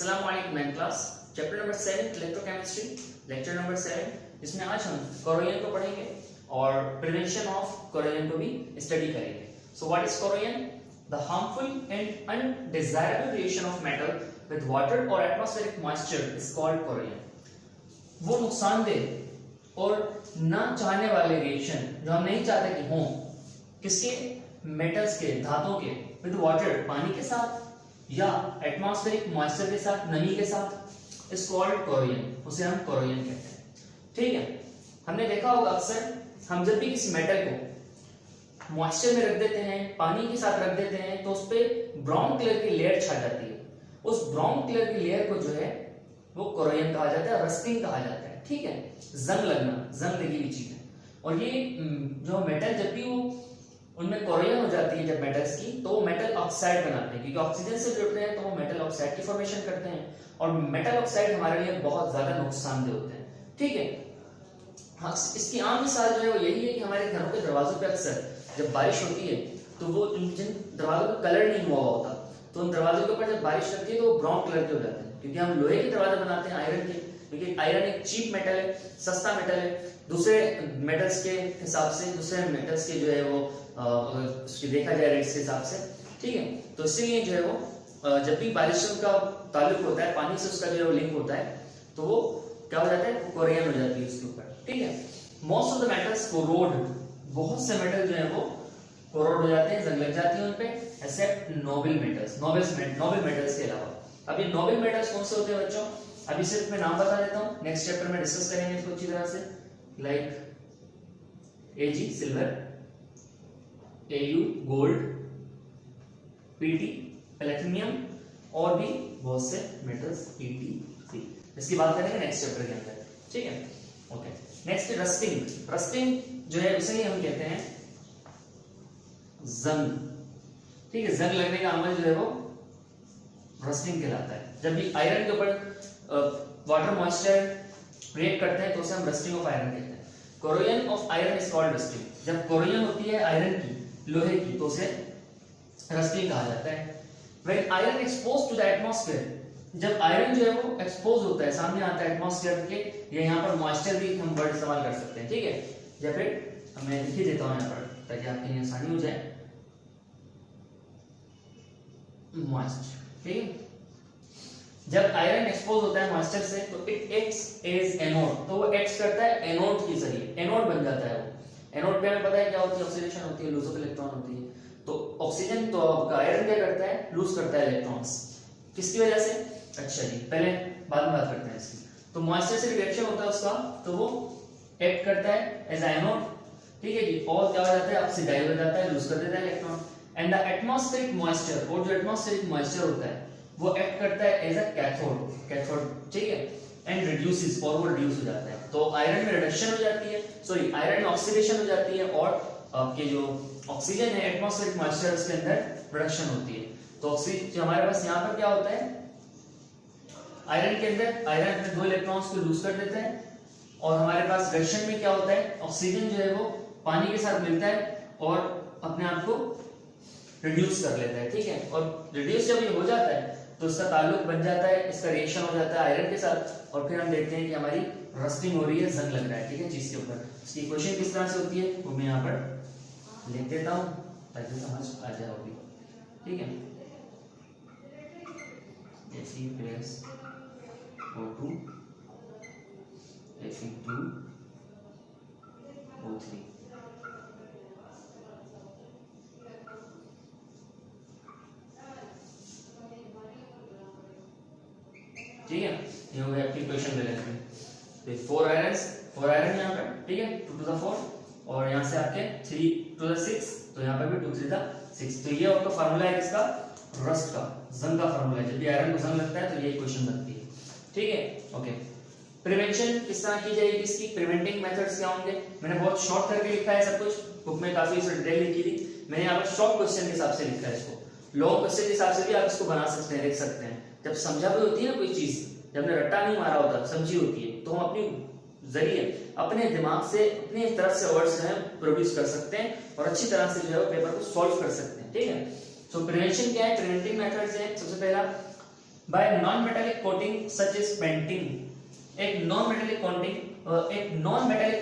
अस्सलाम वालेकुम math class chapter number 7 electrochemistry lecture number 7 इसमें आज हम कोरोजन को पढ़ेंगे और प्रिवेंशन ऑफ कोरोजन को भी स्टडी करेंगे। So what is corrosion? The harmful and undesirable reaction of metal with water or atmospheric moisture is called corrosion. वो नुकसानदेह और ना चाहने वाले रिएक्शन जो हम नहीं चाहते कि हों, किसके? मेटल्स के, धातुओं के, विद वाटर पानी के साथ या एटमॉस्फेरिक मॉइस्चर के साथ, नमी के साथ, इज कॉल्ड कोरोजन। उसे हम कोरोजन कहते हैं। ठीक है, हमने देखा होगा अक्सर हम जब भी किसी मेटल को मॉइस्चर में रख देते हैं, पानी के साथ रख देते हैं, तो उस पर ब्राउन कलर की लेयर छा जाती है। उस ब्राउन कलर की लेयर को जो है वो कोरोजन कहा जाता है, रस्टिंग कहा जाता है। ठीक है, जंग लगना, जंग लगी हुई चीज है। और ये जो मेटल जब भी वो उनमें कोरोजन हो जाती है जब मेटल्स की, तो वो मेटल ऑक्साइड बनाते हैं, क्योंकि ऑक्सीजन से जुड़ते हैं तो वो मेटल ऑक्साइड की फॉर्मेशन करते हैं। और मेटल ऑक्साइड हमारे लिए बहुत ज्यादा नुकसानदेह होते हैं। ठीक है, हाँ, इसकी आम मिसाल जो है वो यही है कि हमारे घरों के दरवाजों पे अक्सर जब बारिश होती है तो वो जिन दरवाजों का कलर नहीं हुआ होता, तो उन दरवाजों के ऊपर जब बारिश लगती है तो वो ब्राउन कलर के हो जाते हैं, क्योंकि हम लोहे के दरवाजे बनाते हैं आयरन के, क्योंकि आयरन एक चीप मेटल है, सस्ता मेटल है दूसरे मेटल्स के हिसाब से, दूसरे मेटल्स के जो है वो उसकी देखा जाए रेट्स के हिसाब से। ठीक है, तो इसीलिए जो है वो जब भी बारिश का ताल्लुक होता है, पानी से उसका जो है वो लिंक होता है, तो वो क्या हो जाता है? कोरोजन हो जाती है उसके ऊपर। ठीक है, most of the metals corrode, बहुत से मेटल जो है वो कोरोड हो जाते हैं, जंग लग जाती है उनपे, except noble metals, noble metals के अलावा। अब ये नोबल मेटल्स कौन से होते हैं बच्चों? अभी सिर्फ मैं नाम बता देता हूँ, नेक्स्ट चैप्टर में डिस्कस करेंगे इसको अच्छी तरह से। Like Ag silver, Au gold, Pd platinum और भी बहुत से मेटल्स Ptc, इसकी बात करेंगे नेक्स्ट चैप्टर के अंदर। ठीक है, ओके। Next rusting. रस्टिंग जो है उसे ही हम कहते हैं जंग। ठीक है, जंग लगने का अमल जो है वो रस्टिंग कहलाता है। जब भी आयरन के ऊपर वाटर मॉइस्चर रिएक्ट करते हैं तो उसे हम रस्टिंग ऑफ आयरन कहते हैं। Corrosion of iron is called rusting. जब कोरोजन होती है आयरन की, लोहे की, तो उसे रस्टिंग कहा जाता है। When iron exposed to the atmosphere, जब आयरन जो है वो एक्सपोज होता है, सामने आता है एटमॉस्फेयर के, या यहाँ पर मॉइस्चर भी हम वर्ड इस्तेमाल कर सकते हैं। ठीक है, या फिर मैं लिख देता हूँ यहाँ पर ताकि आपके लिए आसानी हो जाए। मॉइस्चर, ठीक है, जब आयरन एक्सपोज होता है मॉइस्चर से तो इट एक्ट्स एज एनोड, तो वो एक्ट करता है एनोड के जरिए, एनोड बन जाता है वो। एनोड पे हमें पता है क्या होती है? ऑक्सीडेशन होती है, लूज ऑफ इलेक्ट्रॉन होती है। तो ऑक्सीजन, तो आयरन क्या करता है? लूज करता है इलेक्ट्रॉन्स। किसकी वजह से? अच्छा जी, पहले बाद में बात करते हैं इसकी। तो मॉइस्चर से रिएक्शन होता है उसका, तो वो एक्ट करता है एज एनोड। ठीक है जी, और क्या हो जाता है? ऑक्सीडाइज हो जाता है, लूज कर देता है electron. And the atmospheric moisture, और जो एटमॉस्फेरिक मॉइस्चर होता है वो एक्ट करता है एज अ कैथोड। ठीक है, एंड रिड्यूसेस, और वो रिड्यूस हो जाता है। तो आयरन में रिडक्शन हो जाती है, सॉरी आयरन में ऑक्सीडेशन हो जाती है, और आपके जो ऑक्सीजन है एटमॉस्फेरिक मॉइस्चर उसके अंदर रिडक्शन होती है। तो ऑक्सीजन जो हमारे पास यहाँ पर क्या होता है? आयरन के अंदर आयरन अपने दो इलेक्ट्रॉन्स को लूज कर देता है, और हमारे पास रिडक्शन में क्या होता है? ऑक्सीजन जो है वो पानी के साथ मिलता है और अपने आप को रिड्यूस कर लेता है। ठीक है, और रिड्यूस जब ये हो जाता है तो इसका ताल्लुक बन जाता है, इसका रिएक्शन हो जाता है आयरन के साथ, और फिर हम देखते हैं कि हमारी रस्टिंग हो रही है, जंग लग रहा है। ठीक है, जिसके ऊपर इसकी इक्वेशन किस तरह से होती है वो मैं यहाँ पर लिख देता हूँ ताकि समझ आ जाए होगी। ठीक है, Fe plus O2 Fe2 O3। ठीक है, ये हो गया आपकी इक्वेशन बैलेंस में। तो 4 आयरन यहाँ पर, ठीक है, 2 to the 4, और यहाँ से आपके 3 to the 6, तो यहाँ पर भी 2 3 the 6। तो ये आपका फार्मूला है किसका? रस्ट का, जंग का फार्मूला है। जब भी आयरन को जंग लगता है तो ये इक्वेशन बनती है। ठीक है, ओके। प्रिवेंशन किस तरह की जाएगी इसकी? प्रिवेंटिंग मेथड्स क्या होंगे? मैंने बहुत शॉर्ट करके लिखा है सब कुछ, बुक में काफी डिटेल लिखी थी, मैंने यहाँ पर शॉर्ट क्वेश्चन के हिसाब से लिखा है इसको। लॉन्ग क्वेश्चन के हिसाब से भी आप इसको बना सकते हैं, लिख सकते हैं। जब समझा भी होती है ना कोई चीज, जब ने रट्टा नहीं मारा होता, समझी होती है, तो हम अपनी जरिए अपने दिमाग से अपनी तरफ से वर्ड्स जो है प्रोड्यूस कर सकते हैं और अच्छी तरह से जो है पेपर को सॉल्व कर सकते हैं। ठीक है, तो प्रिवेंशन क्या है? प्रिवेंटिव मेथड्स है। सबसे पहला by non metallic coating such as painting, एक नॉन मेटालिक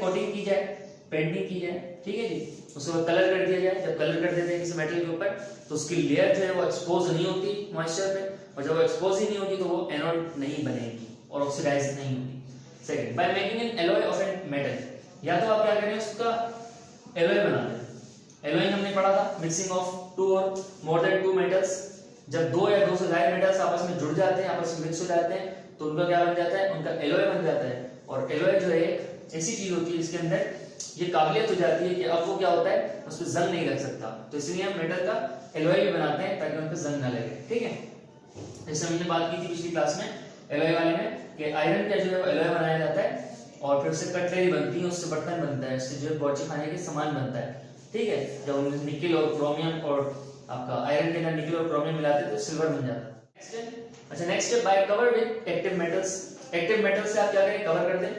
कोटिंग की जाए, पेंटिंग की जाए, ठीक है जी, उसके बाद कलर कर दिया जाए। जब कलर कर देते हैं किसी मेटल के ऊपर तो उसकी लेयर जो है वो एक्सपोज नहीं होती मॉइस्चर पे, और जब वो एक्सपोज ही नहीं होगी तो वो एनोड नहीं बनेगी और ऑक्सीडाइज नहीं होगी। Second, by making an alloy of an metal, या तो आप क्या करें उसका एलॉय बना दें। एलॉइंग हमने पढ़ा था, मिक्सिंग ऑफ टू और मोर देन टू मेटल्स। जब दो या दो से ज्यादा मेटल्स आपस में जुड़ जाते हैं, आपस में मिक्स हो जाते हैं, तो उनका क्या बन जाता है, उनका एलॉय बन जाता है। और एलॉय जो है एक ऐसी चीज होती है जिसके अंदर ये काबिलियत हो जाती है कि अब वो क्या होता है, उस पर जंग नहीं लग सकता, तो इसलिए हम मेटल का एलॉय भी बनाते हैं ताकि उन पर जंग ना लगे, ठीक है। जैसे हमने बात की थी पिछली क्लास में एलॉय वाले में कि आयरन का जो है एलॉय बनाया जाता है और फिर उससे कटलरी बनती है, उससे बर्तन बनता है, उससे जो है बॉडी खाने के सामान बनता है, ठीक है। जब निकल और क्रोमियम और आपका आयरन के अंदर निकल और क्रोमियम मिलाते हैं तो सिल्वर बन जाता है। अच्छा नेक्स्ट है by cover with active metals. Active metals से आप क्या करें, कवर कर दें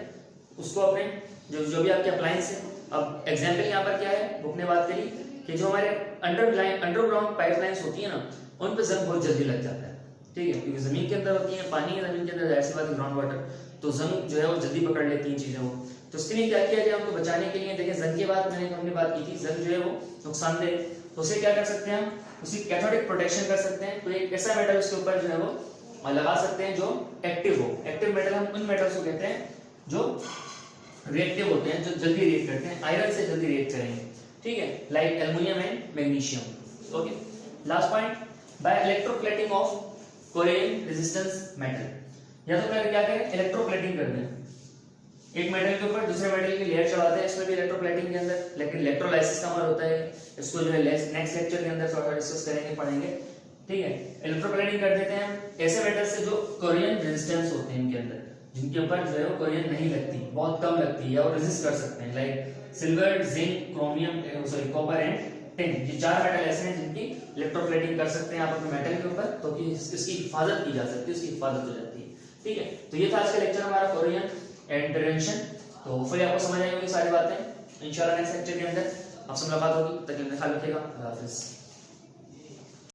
उसको अपने जो भी आपके अप्लायंस है। अब एग्जांपल यहाँ पर क्या है, बुक ने बात करी कि जो हमारे अंडरग्राउंड पाइपलाइंस होती है ना, उन पे जंग बहुत जल्दी लग जाता है, ठीक है, क्योंकि जमीन के अंदर होती है, पानी है जमीन के अंदर, ऐसी बात है ग्राउंड वाटर, तो जंग जो है वो जल्दी पकड़ लेती हैं चीजें वो। तो उसके लिए क्या किया जाए उनको बचाने के लिए, देखिए जंग की बात हमने बात की थी, जंग जो है वो नुकसानदेह, तो उसे क्या कर सकते हैं हम, उसी कैथोडिक प्रोटेक्शन कर सकते हैं। तो एक ऐसा मेटल उसके ऊपर जो है वो लगा सकते हैं जो एक्टिव हो। एक्टिव मेटल हम उन मेटल्स को कहते हैं जो रिएक्टिव होते हैं, जो जल्दी रिएक्ट करते हैं, आयरन से जल्दी रिएक्ट करेंगे, ठीक है, like aluminium and magnesium. Okay, last point, by electroplating of corrosion resistance metal, या तो क्या करें, इलेक्ट्रोप्लेटिंग कर दें, एक मेटल के ऊपर दूसरे मेटल की लेयर चढ़ाते हैं, इसमें भी इलेक्ट्रोप्लेटिंग के अंदर, लेकिन इलेक्ट्रोलाइसिस का हमारा होता है, इसको जो है नेक्स्ट लेक्चर के अंदर थोड़ा डिस्कस करेंगे, पढ़ेंगे, ठीक है। इलेक्ट्रोप्लेटिंग कर देते हैं ऐसे मेटल से जो कोरियन रेजिस्टेंस होते हैं इनके अंदर, जिनके ऊपर जो है वो कोरियन नहीं लगती, बहुत कम लगती है और रेजिस्ट कर सकते हैं, like silver, zinc, chromium, copper and tin. ये चार मेटल ऐसे हैं जिनकी इलेक्ट्रोप्लेटिंग कर सकते हैं आप अपने मेटल के ऊपर, तो कि इसकी हिफाजत की जा सकती है, उसकी हिफाजत हो जाती है, ठीक है। तो ये था आज का लेक्चर हमारा कोरियन इंटरवेंशन। तो फिर आपको समझ आई होगी सारी बातें। इंशाल्लाह नेक्स्ट लेक्चर के अंदर आपसे मुलाकात होगी, तब तक ख्याल रखिएगा। अल्लाह हाफिज़।